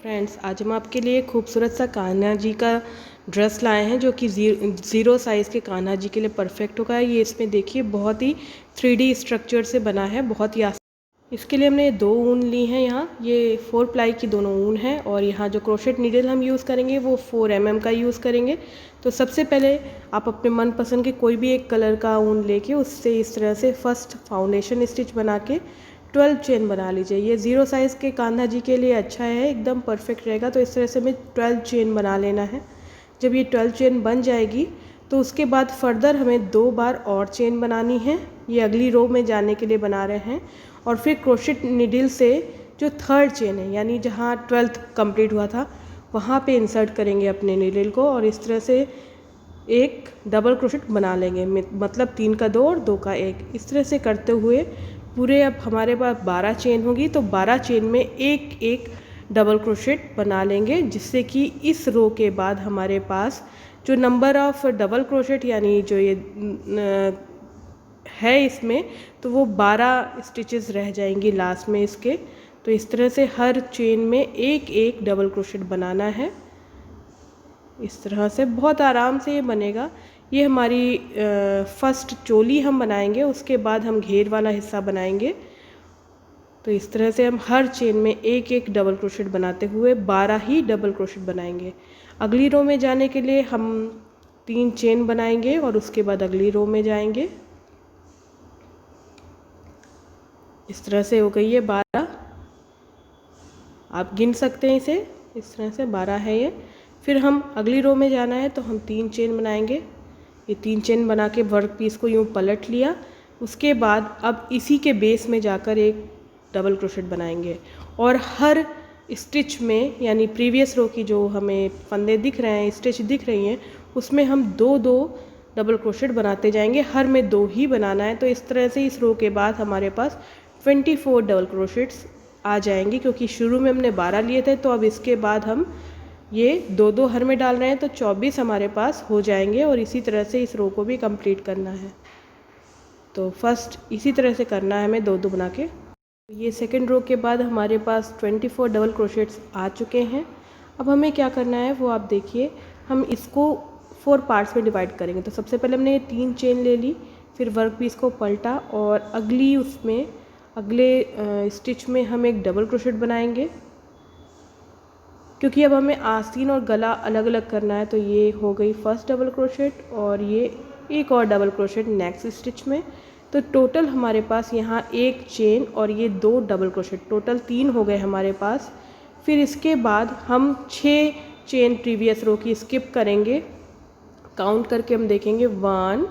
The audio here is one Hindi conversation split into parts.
फ्रेंड्स, आज हम आपके लिए खूबसूरत सा कान्हा जी का ड्रेस लाए हैं जो कि ज़ीरो साइज़ के कान्हा जी के लिए परफेक्ट होगा। ये इसमें देखिए बहुत ही 3D स्ट्रक्चर से बना है, बहुत ही आसान। इसके लिए हमने दो ऊन ली हैं। यहाँ ये 4 प्लाई की दोनों ऊन हैं और यहाँ जो क्रोशेट नीडल हम यूज़ करेंगे वो 4 mm का यूज़ करेंगे। तो सबसे पहले आप अपने मनपसंद के कोई भी एक कलर का ऊन लेके उससे इस तरह से फर्स्ट फाउंडेशन स्टिच बना के 12 चेन बना लीजिए। ये ज़ीरो साइज़ के कान्हा जी के लिए अच्छा है, एकदम परफेक्ट रहेगा। तो इस तरह से हमें 12 चेन बना लेना है। जब ये 12 चेन बन जाएगी तो उसके बाद फर्दर हमें 2 बार और चेन बनानी है। ये अगली रो में जाने के लिए बना रहे हैं। और फिर क्रोशेट नीडल से जो थर्ड चेन है, यानी जहाँ 12th कंप्लीट हुआ था वहाँ पे इंसर्ट करेंगे अपने नीडल को और इस तरह से एक डबल क्रोशेट बना लेंगे। मतलब 3 का 2 और 2 का 1। इस तरह से करते हुए पूरे अब हमारे पास 12 चेन होगी, तो 12 चेन में एक एक डबल क्रोशेट बना लेंगे, जिससे कि इस रो के बाद हमारे पास जो नंबर ऑफ डबल क्रोशेट यानी जो ये है इसमें, तो वो 12 स्टिचेस रह जाएंगी लास्ट में इसके। तो इस तरह से हर चेन में एक एक डबल क्रोशेट बनाना है। इस तरह से बहुत आराम से ये बनेगा। ये हमारी फर्स्ट चोली हम बनाएंगे, उसके बाद हम घेर वाला हिस्सा बनाएंगे। तो इस तरह से हम हर चेन में एक एक डबल क्रोशेट बनाते हुए 12 ही डबल क्रोशेट बनाएंगे। अगली रो में जाने के लिए हम 3 चेन बनाएंगे और उसके बाद अगली रो में जाएंगे। इस तरह से हो गई है 12। आप गिन सकते हैं इसे, इस तरह से 12 है ये। फिर हम अगली रो में जाना है तो हम 3 चेन बनाएंगे। ये 3 चेन बना के वर्क पीस को यूँ पलट लिया। उसके बाद अब इसी के बेस में जाकर एक डबल क्रोशेट बनाएंगे और हर स्टिच में, यानी प्रीवियस रो की जो हमें फंदे दिख रहे हैं, स्टिच दिख रही हैं, उसमें हम 2-2 डबल क्रोशेट बनाते जाएंगे। हर में 2 ही बनाना है। तो इस तरह से इस रो के बाद हमारे पास 24 डबल क्रोशेट्स आ जाएंगे, क्योंकि शुरू में हमने 12 लिए थे। तो अब इसके बाद हम ये 2-2 हर में डाल रहे हैं, तो 24 हमारे पास हो जाएंगे। और इसी तरह से इस रो को भी कंप्लीट करना है। तो फर्स्ट इसी तरह से करना है हमें 2-2 बना के। ये सेकंड रो के बाद हमारे पास 24 डबल क्रोशेट्स आ चुके हैं। अब हमें क्या करना है वो आप देखिए। हम इसको 4 पार्ट्स में डिवाइड करेंगे। तो सबसे पहले हमने ये 3 चेन ले ली, फिर वर्क पीस को पलटा और अगले स्टिच में हम एक डबल क्रोशेट बनाएंगे, क्योंकि अब हमें आस्तीन और गला अलग अलग करना है। तो ये हो गई फर्स्ट डबल क्रोशेट और ये एक और डबल क्रोशेट नेक्स्ट स्टिच में। तो टोटल हमारे पास यहाँ एक चेन और ये 2 डबल क्रोशेट, टोटल 3 हो गए हमारे पास। फिर इसके बाद हम 6 चेन प्रीवियस रो की स्किप करेंगे। काउंट करके हम देखेंगे 1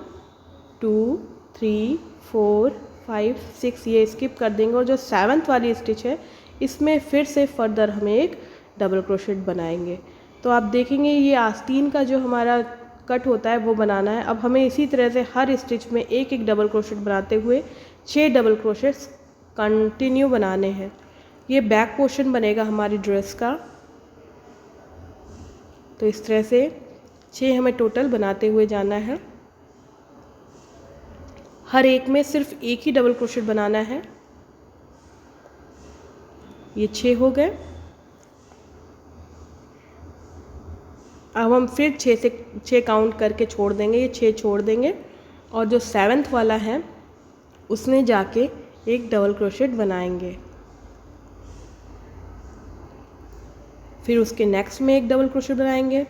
2 3 4 5 6, ये स्किप कर देंगे। और जो 7th वाली स्टिच है इसमें फिर से फर्दर हमें एक डबल क्रोशेट बनाएंगे। तो आप देखेंगे ये आस्तीन का जो हमारा कट होता है वो बनाना है। अब हमें इसी तरह से हर स्टिच में एक एक डबल क्रोशेट बनाते हुए 6 डबल क्रोशेट्स कंटिन्यू बनाने हैं। ये बैक पोर्शन बनेगा हमारी ड्रेस का। तो इस तरह से 6 हमें टोटल बनाते हुए जाना है। हर एक में सिर्फ एक ही डबल क्रोशेट बनाना है। ये 6 हो गए। अब हम फिर 6 काउंट करके छोड़ देंगे, ये 6 छोड़ देंगे और जो 7th वाला है उसमें जाके एक डबल क्रोशेट बनाएंगे। फिर उसके नेक्स्ट में एक डबल क्रोशेट बनाएंगे।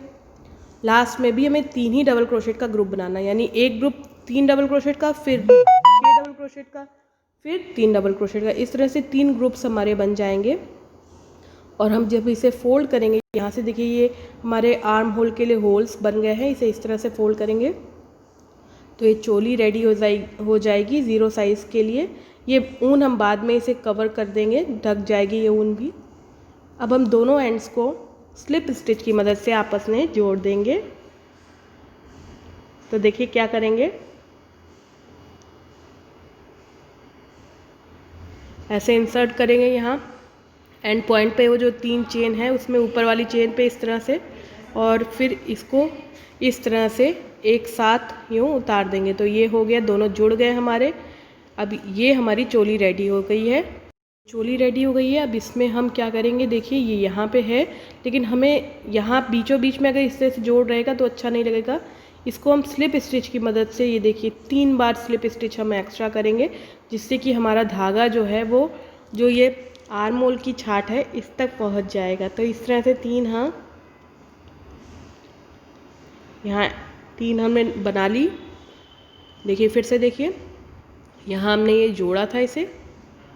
लास्ट में भी हमें 3 ही डबल क्रोशेट का ग्रुप बनाना है, यानी एक ग्रुप 3 डबल क्रोशेट का, फिर 6 डबल क्रोशेट का, फिर 3 डबल क्रोशेट का। इस तरह से 3 ग्रुप्स हमारे बन जाएंगे। और हम जब इसे फोल्ड करेंगे, यहाँ से देखिए ये हमारे आर्म होल के लिए होल्स बन गए हैं। इसे इस तरह से फोल्ड करेंगे तो ये चोली रेडी हो जाएगी ज़ीरो साइज़ के लिए। ये ऊन हम बाद में इसे कवर कर देंगे, ढक जाएगी ये ऊन भी। अब हम दोनों एंड्स को स्लिप स्टिच की मदद से आपस में जोड़ देंगे। तो देखिए क्या करेंगे, ऐसे इंसर्ट करेंगे यहाँ एंड पॉइंट पे, वो जो 3 चेन है उसमें ऊपर वाली चेन पे इस तरह से, और फिर इसको इस तरह से एक साथ यूँ उतार देंगे। तो ये हो गया, दोनों जुड़ गए हमारे। अब ये हमारी चोली रेडी हो गई है। चोली रेडी हो गई है। अब इसमें हम क्या करेंगे, देखिए ये यहाँ पे है, लेकिन हमें यहाँ बीचों बीच में अगर इस तरह से जोड़ रहेगा तो अच्छा नहीं लगेगा। इसको हम स्लिप स्टिच की मदद से, ये देखिए 3 बार स्लिप स्टिच हम एक्स्ट्रा करेंगे, जिससे कि हमारा धागा जो है वो जो ये आर्म होल की छाट है इस तक पहुँच जाएगा। तो इस तरह से 3 हाँ यहाँ 3 हमने बना ली। देखिए फिर से देखिए, यहाँ हमने ये जोड़ा था, इसे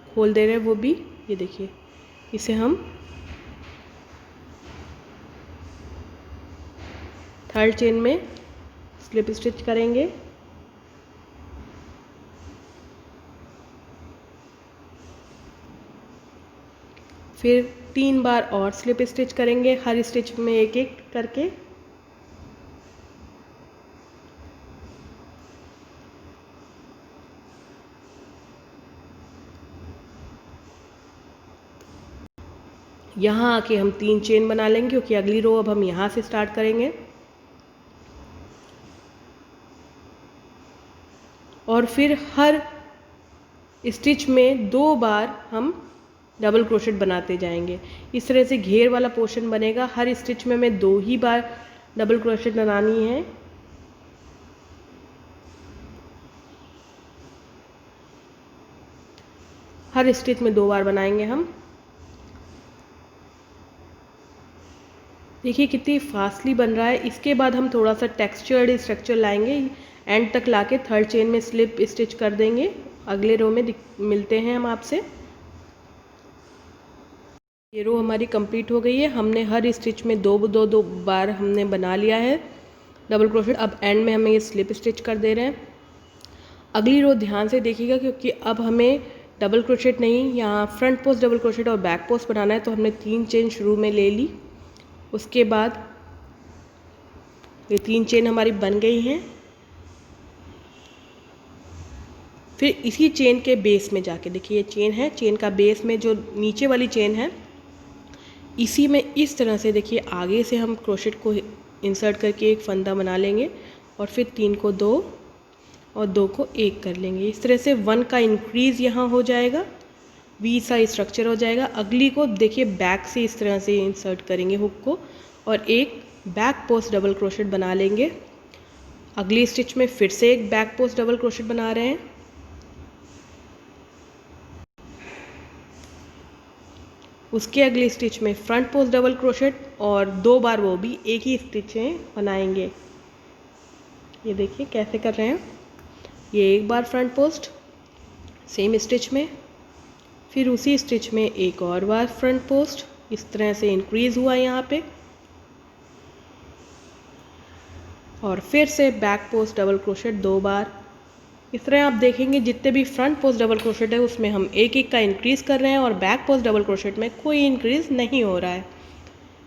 खोल दे रहे हैं वो भी, ये देखिए इसे हम थर्ड चेन में स्लिप स्टिच करेंगे। फिर 3 बार और स्लिप स्टिच करेंगे, हर स्टिच में एक एक करके। यहाँ आके हम 3 चेन बना लेंगे, क्योंकि अगली रो अब हम यहाँ से स्टार्ट करेंगे। और फिर हर स्टिच में 2 बार हम डबल क्रोशेट बनाते जाएंगे। इस तरह से घेर वाला पोर्शन बनेगा। हर स्टिच में हमें 2 ही बार डबल क्रोशेट बनानी है। हर स्टिच में 2 बार बनाएंगे हम। देखिए कितनी फास्टली बन रहा है। इसके बाद हम थोड़ा सा टेक्सचर्ड स्ट्रक्चर लाएंगे, एंड तक लाके थर्ड चेन में स्लिप स्टिच कर देंगे। अगले रो में मिलते हैं हम आपसे। ये रो हमारी कंप्लीट हो गई है। हमने हर स्टिच में दो बार हमने बना लिया है डबल क्रोशेट। अब एंड में हमें ये स्लिप स्टिच कर दे रहे हैं। अगली रो ध्यान से देखिएगा, क्योंकि अब हमें डबल क्रोशेट नहीं, यहाँ फ्रंट पोस्ट डबल क्रोशेट और बैक पोस्ट बनाना है। तो हमने 3 चेन शुरू में ले ली। उसके बाद ये 3 चेन हमारी बन गई हैं। फिर इसी चेन के बेस में जाके देखिए, ये चेन है, चेन का बेस में जो नीचे वाली चेन है, इसी में इस तरह से देखिए आगे से हम क्रोशेट को इंसर्ट करके एक फंदा बना लेंगे, और फिर 3 को 2 और 2 को 1 कर लेंगे। इस तरह से 1 का इंक्रीज़ यहाँ हो जाएगा, वी सा स्ट्रक्चर हो जाएगा। अगली को देखिए बैक से इस तरह से इंसर्ट करेंगे हुक को, और एक बैक पोस्ट डबल क्रोशेट बना लेंगे। अगली स्टिच में फिर से एक बैक पोस्ट डबल क्रोशेट बना रहे हैं। उसके अगली स्टिच में फ्रंट पोस्ट डबल क्रोशेट, और 2 बार वो भी एक ही स्टिच में बनाएंगे। ये देखिए कैसे कर रहे हैं। ये एक बार फ्रंट पोस्ट सेम स्टिच में, फिर उसी स्टिच में एक और बार फ्रंट पोस्ट, इस तरह से इंक्रीज हुआ यहाँ पे, और फिर से बैक पोस्ट डबल क्रोशेट 2 बार। इस तरह आप देखेंगे जितने भी फ्रंट पोस्ट डबल क्रोशेट है उसमें हम एक एक का इंक्रीज़ कर रहे हैं, और बैक पोस्ट डबल क्रोशेट में कोई इंक्रीज़ नहीं हो रहा है।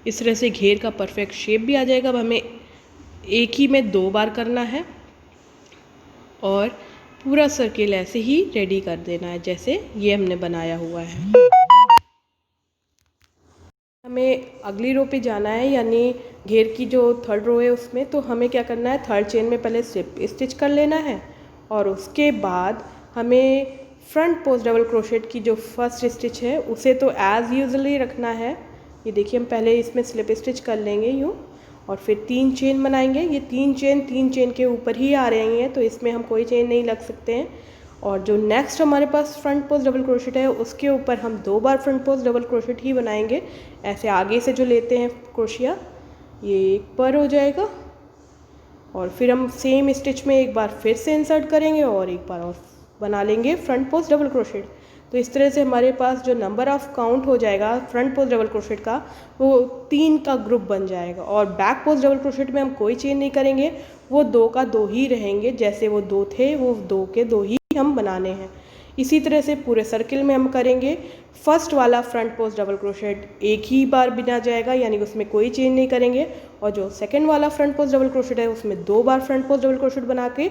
इस तरह से घेर का परफेक्ट शेप भी आ जाएगा। अब हमें एक ही में 2 बार करना है, और पूरा सर्किल ऐसे ही रेडी कर देना है जैसे ये हमने बनाया हुआ है। हमें अगली रो पे जाना है, यानी घेर की जो थर्ड रो है उसमें। तो हमें क्या करना है, थर्ड चेन में पहले स्लिप स्टिच कर लेना है, और उसके बाद हमें फ्रंट पोस्ट डबल क्रोशेट की जो फर्स्ट स्टिच है उसे तो एज़ यूजुअली रखना है। ये देखिए हम पहले इसमें स्लिप स्टिच कर लेंगे यूँ, और फिर 3 चेन बनाएंगे। ये 3 चेन के ऊपर ही आ रही हैं, तो इसमें हम कोई चेन नहीं लग सकते हैं। और जो नेक्स्ट हमारे पास फ्रंट पोस्ट डबल क्रोशेट है उसके ऊपर हम 2 बार फ्रंट पोस्ट डबल क्रोशेट ही बनाएंगे। ऐसे आगे से जो लेते हैं क्रोशिया, ये एक पर हो जाएगा, और फिर हम सेम स्टिच में एक बार फिर से इंसर्ट करेंगे, और एक बार और बना लेंगे फ्रंट पोस्ट डबल क्रोशेट। तो इस तरह से हमारे पास जो नंबर ऑफ काउंट हो जाएगा फ्रंट पोस्ट डबल क्रोशेट का, वो 3 का ग्रुप बन जाएगा। और बैक पोस्ट डबल क्रोशेट में हम कोई चेन नहीं करेंगे, वो 2 का 2 ही रहेंगे। जैसे वो 2 थे वो 2 के 2 ही हम बनाने हैं। इसी तरह से पूरे सर्किल में हम करेंगे। फर्स्ट वाला फ्रंट पोस्ट डबल क्रोशेट एक ही बार बिना जाएगा, यानी उसमें कोई चेंज नहीं करेंगे। और जो सेकंड वाला फ्रंट पोस्ट डबल क्रोशेट है उसमें 2 बार फ्रंट पोस्ट डबल क्रोशेट बना के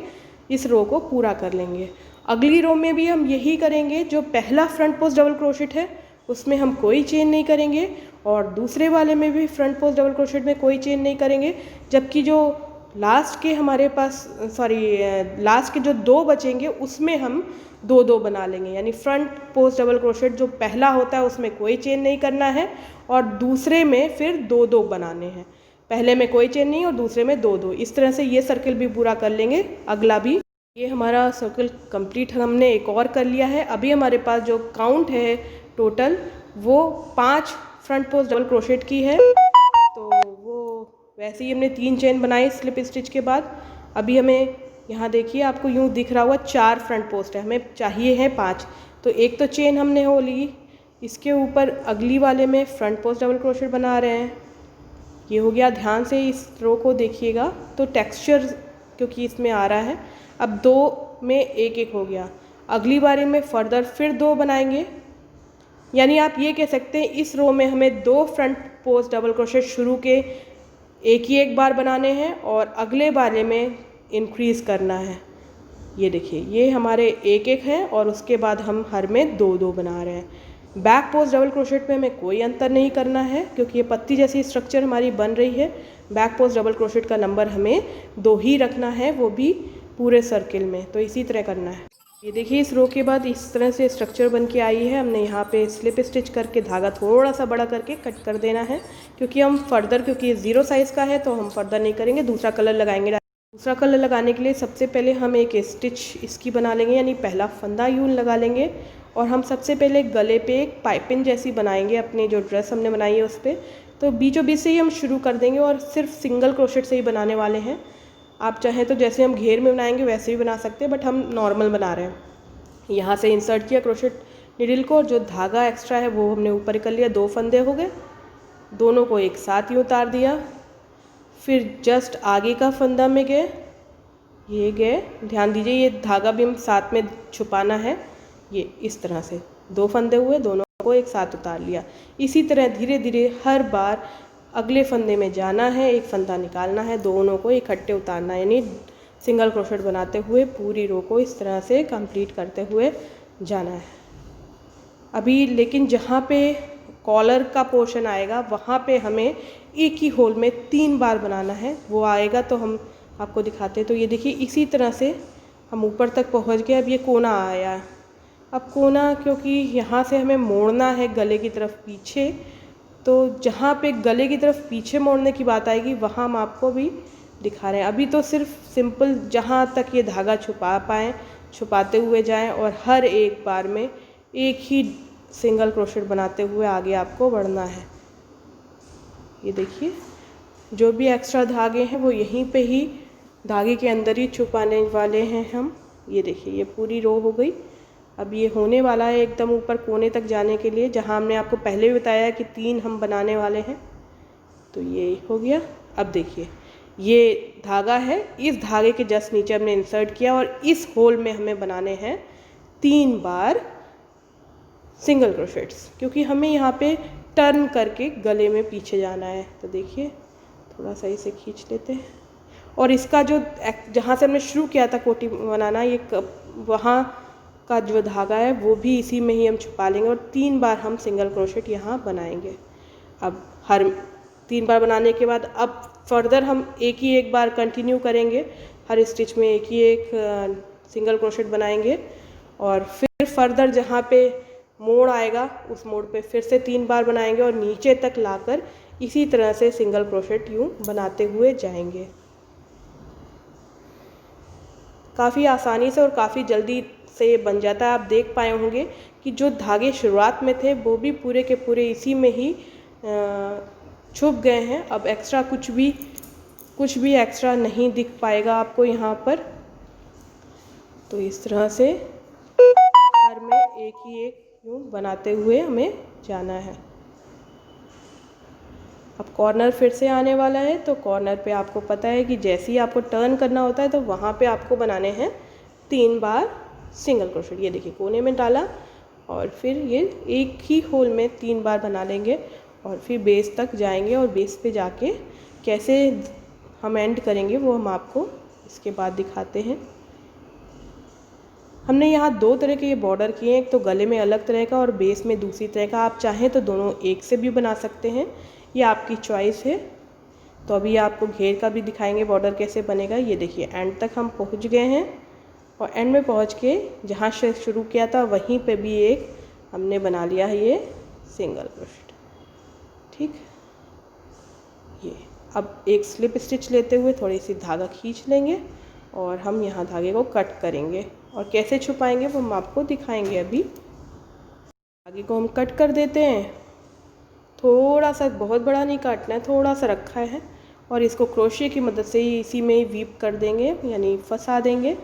इस रो को पूरा कर लेंगे। अगली रो में भी हम यही करेंगे। जो पहला फ्रंट पोस्ट डबल क्रोशेट है उसमें हम कोई चेन नहीं करेंगे, और दूसरे वाले में भी फ्रंट पोस्ट डबल क्रोशेट में कोई चेन नहीं करेंगे। जबकि जो लास्ट के हमारे पास लास्ट के जो 2 बचेंगे उसमें हम 2-2 बना लेंगे, यानी फ्रंट पोस्ट डबल क्रोशेट जो पहला होता है उसमें कोई चेन नहीं करना है और दूसरे में फिर 2-2 बनाने हैं। पहले में कोई चेन नहीं और दूसरे में 2-2। इस तरह से ये सर्कल भी पूरा कर लेंगे, अगला भी। ये हमारा सर्कल कंप्लीट हमने एक और कर लिया है। अभी हमारे पास जो काउंट है टोटल वो 5 फ्रंट पोस्ट डबल क्रोशेट की है। तो वो वैसे ही हमने 3 चेन बनाई स्लिप स्टिच के बाद। अभी हमें यहाँ देखिए आपको यूँ दिख रहा हुआ 4 फ्रंट पोस्ट है, हमें चाहिए है 5। तो एक तो चेन हमने हो ली, इसके ऊपर अगली वाले में फ्रंट पोस्ट डबल क्रोशेट बना रहे हैं। ये हो गया। ध्यान से इस रो को देखिएगा तो टेक्सचर क्योंकि इसमें आ रहा है। अब 2 में एक हो गया। अगली बारी में फर्दर फिर 2 बनाएंगे, यानी आप ये कह सकते हैं इस रो में हमें 2 फ्रंट पोस्ट डबल क्रोशेट शुरू के एक बार बनाने हैं और अगले वाले में इंक्रीज़ करना है। ये देखिए ये हमारे एक हैं और उसके बाद हम हर में 2-2 बना रहे हैं। बैक पोस्ट डबल क्रोशेट में हमें कोई अंतर नहीं करना है क्योंकि ये पत्ती जैसी स्ट्रक्चर हमारी बन रही है। बैक पोस्ट डबल क्रोशेट का नंबर हमें 2 ही रखना है, वो भी पूरे सर्किल में। तो इसी तरह करना है। ये देखिए इस रो के बाद इस तरह से स्ट्रक्चर बन के आई है। हमने यहाँ पे स्लिप स्टिच करके धागा थोड़ा सा बड़ा करके कट कर देना है क्योंकि हम फर्दर, क्योंकि ये 0 साइज़ का है तो हम फर्दर नहीं करेंगे, दूसरा कलर लगाएंगे। दूसरा कलर लगाने के लिए सबसे पहले हम एक स्टिच इसकी बना लेंगे, यानी पहला फंदा यूं लगा लेंगे और हम सबसे पहले गले पे एक पाइपिंग जैसी बनाएंगे अपनी जो ड्रेस हमने बनाई है उस पर। तो बीचों बीच से ही हम शुरू कर देंगे और सिर्फ सिंगल क्रोशेट से ही बनाने वाले हैं। आप चाहें तो जैसे हम घेर में बनाएंगे वैसे भी बना सकते हैं, बट हम नॉर्मल बना रहे हैं। यहाँ से इंसर्ट किया क्रोशेट नीडल को, जो धागा एक्स्ट्रा है वो हमने ऊपर कर लिया। 2 फंदे हो गए, दोनों को एक साथ ही उतार दिया। फिर जस्ट आगे का फंदा में गए, ये गए। ध्यान दीजिए ये धागा भी हम साथ में छुपाना है। ये इस तरह से 2 फंदे हुए, दोनों को एक साथ उतार लिया। इसी तरह धीरे धीरे हर बार अगले फंदे में जाना है, एक फंदा निकालना है, दोनों को इकट्ठे उतारना है, यानी सिंगल क्रोशेट बनाते हुए पूरी रो को इस तरह से कंप्लीट करते हुए जाना है। अभी लेकिन जहाँ पे कॉलर का पोर्शन आएगा वहाँ पे हमें एक ही होल में 3 बार बनाना है। वो आएगा तो हम आपको दिखाते हैं। तो ये देखिए इसी तरह से हम ऊपर तक पहुँच गए। अब ये कोना आया। अब कोना क्योंकि यहाँ से हमें मोड़ना है गले की तरफ पीछे, तो जहाँ पे गले की तरफ पीछे मोड़ने की बात आएगी वहाँ हम आपको भी दिखा रहे हैं। अभी तो सिर्फ सिंपल जहाँ तक ये धागा छुपा पाएँ छुपाते हुए जाएं और हर एक बार में एक ही सिंगल क्रोशेट बनाते हुए आगे आपको बढ़ना है। ये देखिए जो भी एक्स्ट्रा धागे हैं वो यहीं पे ही धागे के अंदर ही छुपाने वाले हैं हम। ये देखिए ये पूरी रो हो गई। अब ये होने वाला है एकदम ऊपर कोने तक जाने के लिए, जहाँ हमने आपको पहले भी बताया कि 3 हम बनाने वाले हैं। तो ये हो गया। अब देखिए ये धागा है, इस धागे के जस्ट नीचे हमने इंसर्ट किया और इस होल में हमें बनाने हैं 3 बार सिंगल क्रोशेट्स, क्योंकि हमें यहाँ पे टर्न करके गले में पीछे जाना है। तो देखिए थोड़ा सा इसे खींच लेते हैं और इसका जो जहाँ से हमने शुरू किया था कोटी बनाना, ये वहाँ का जो धागा है वो भी इसी में ही हम छुपा लेंगे और 3 बार हम सिंगल क्रोशेट यहाँ बनाएंगे। अब हर 3 बार बनाने के बाद अब फर्दर हम एक बार कंटिन्यू करेंगे, हर स्टिच में एक सिंगल क्रोशेट बनाएंगे और फिर फर्दर जहाँ पे मोड़ आएगा उस मोड़ पे फिर से 3 बार बनाएंगे और नीचे तक लाकर इसी तरह से सिंगल क्रोशेट यूँ बनाते हुए जाएंगे। काफ़ी आसानी से और काफ़ी जल्दी से बन जाता है। आप देख पाए होंगे कि जो धागे शुरुआत में थे वो भी पूरे के पूरे इसी में ही छुप गए हैं। अब एक्स्ट्रा कुछ भी एक्स्ट्रा नहीं दिख पाएगा आपको यहाँ पर। तो इस तरह से हर में एक यूँ बनाते हुए हमें जाना है। अब कॉर्नर फिर से आने वाला है, तो कॉर्नर पे आपको पता है कि जैसे ही आपको टर्न करना होता है तो वहाँ पे आपको बनाने हैं 3 बार सिंगल क्रोशेट। ये देखिए कोने में डाला और फिर ये एक ही होल में 3 बार बना लेंगे और फिर बेस तक जाएंगे और बेस पे जाके कैसे हम एंड करेंगे वो हम आपको इसके बाद दिखाते हैं। हमने यहाँ 2 तरह के ये बॉर्डर किए हैं, एक तो गले में अलग तरह का और बेस में दूसरी तरह का। आप चाहें तो दोनों एक से भी बना सकते हैं, ये आपकी चॉइस है। तो अभी आपको घेर का भी दिखाएंगे बॉर्डर कैसे बनेगा। ये देखिए एंड तक हम पहुंच गए हैं और एंड में पहुंच के जहाँ से शुरू किया था वहीं पे भी एक हमने बना लिया है ये सिंगल क्रोशेट। ठीक, ये अब एक स्लिप स्टिच लेते हुए थोड़ी सी धागा खींच लेंगे और हम यहाँ धागे को कट करेंगे और कैसे छुपाएंगे वो हम आपको दिखाएंगे। अभी धागे को हम कट कर देते हैं, थोड़ा सा, बहुत बड़ा नहीं काटना है, थोड़ा सा रखा है और इसको क्रोशे की मदद से ही इसी में ही वीप कर देंगे, यानी फंसा देंगे।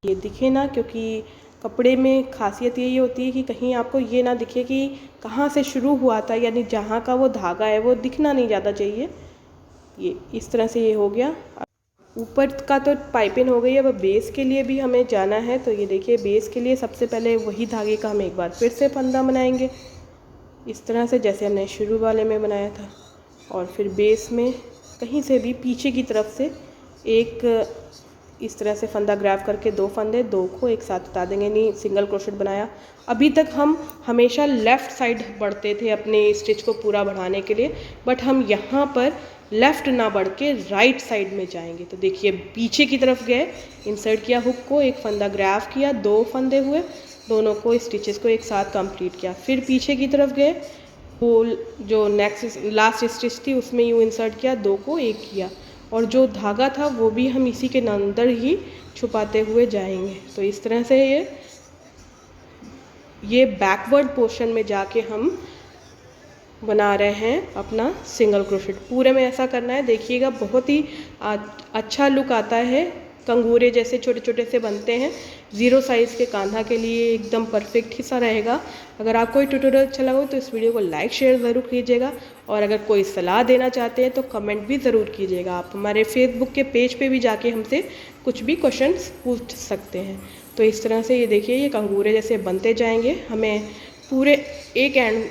ये दिखे ना, क्योंकि कपड़े में खासियत यही होती है कि कहीं आपको ये ना दिखे कि कहाँ से शुरू हुआ था, यानी जहाँ का वो धागा है वो दिखना नहीं ज़्यादा चाहिए। ये इस तरह से ये हो गया। ऊपर का तो पाइपिंग हो गई, अब बेस के लिए भी हमें जाना है। तो ये देखिए बेस के लिए सबसे पहले वही धागे का हम एक बार फिर से फंदा बनाएंगे इस तरह से जैसे हमने शुरू वाले में बनाया था, और फिर बेस में कहीं से भी पीछे की तरफ से एक इस तरह से फंदा ग्रैब करके दो फंदे, दो को एक साथ उतार देंगे, नहीं सिंगल क्रोशेट बनाया। अभी तक हम हमेशा लेफ़्ट साइड बढ़ते थे अपने स्टिच को पूरा बढ़ाने के लिए, बट हम यहाँ पर लेफ़्ट ना बढ़ के राइट साइड में जाएंगे। तो देखिए पीछे की तरफ गए, इंसर्ट किया हुक को, एक फंदा ग्रैब किया, दो फंदे हुए, दोनों को स्टिचेस को एक साथ कंप्लीट किया, फिर पीछे की तरफ गए, होल जो नेक्स्ट लास्ट स्टिच थी उसमें यूँ इंसर्ट किया, दो को एक किया, और जो धागा था वो भी हम इसी के अंदर ही छुपाते हुए जाएंगे। तो इस तरह से ये बैकवर्ड पोर्शन में जाके हम बना रहे हैं अपना सिंगल क्रोशेट। पूरे में ऐसा करना है, देखिएगा बहुत ही अच्छा लुक आता है, कंगूरे जैसे छोटे छोटे से बनते हैं। ज़ीरो साइज़ के कान्हा के लिए एकदम परफेक्ट हिस्सा रहेगा। अगर आपको ये ट्यूटोरियल अच्छा लगा हो तो इस वीडियो को लाइक शेयर ज़रूर कीजिएगा, और अगर कोई सलाह देना चाहते हैं तो कमेंट भी ज़रूर कीजिएगा। आप हमारे फेसबुक के पेज पे भी जाके हमसे कुछ भी क्वेश्चंस पूछ सकते हैं। तो इस तरह से ये देखिए ये कंगूरे जैसे बनते जाएंगे। हमें पूरे एक एंड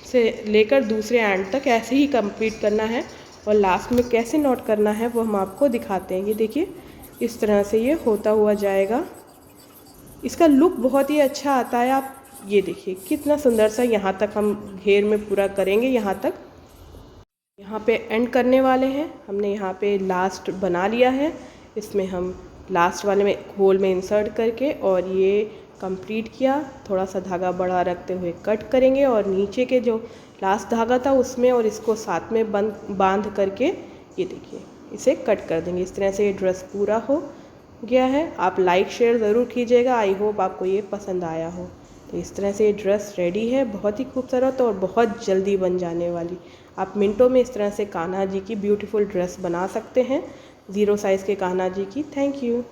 से लेकर दूसरे एंड तक ऐसे ही कंप्लीट करना है, और लास्ट में कैसे नोट करना है वो हम आपको दिखाते हैं। ये देखिए इस तरह से ये होता हुआ जाएगा। इसका लुक बहुत ही अच्छा आता है। आप ये देखिए कितना सुंदर सा यहाँ तक हम घेर में पूरा करेंगे। यहाँ तक, यहाँ पे एंड करने वाले हैं। हमने यहाँ पे लास्ट बना लिया है, इसमें हम लास्ट वाले में होल में इंसर्ट करके और ये कंप्लीट किया। थोड़ा सा धागा बड़ा रखते हुए कट करेंगे, और नीचे के जो लास्ट धागा था उसमें और इसको साथ में बांध करके ये देखिए इसे कट कर देंगे। इस तरह से ये ड्रेस पूरा हो गया है। आप लाइक शेयर ज़रूर कीजिएगा। आई होप आपको ये पसंद आया हो। तो इस तरह से ये ड्रेस रेडी है, बहुत ही खूबसूरत और बहुत जल्दी बन जाने वाली। आप मिनटों में इस तरह से कान्हा जी की ब्यूटीफुल ड्रेस बना सकते हैं, ज़ीरो साइज़ के कान्हा जी की। Thank you.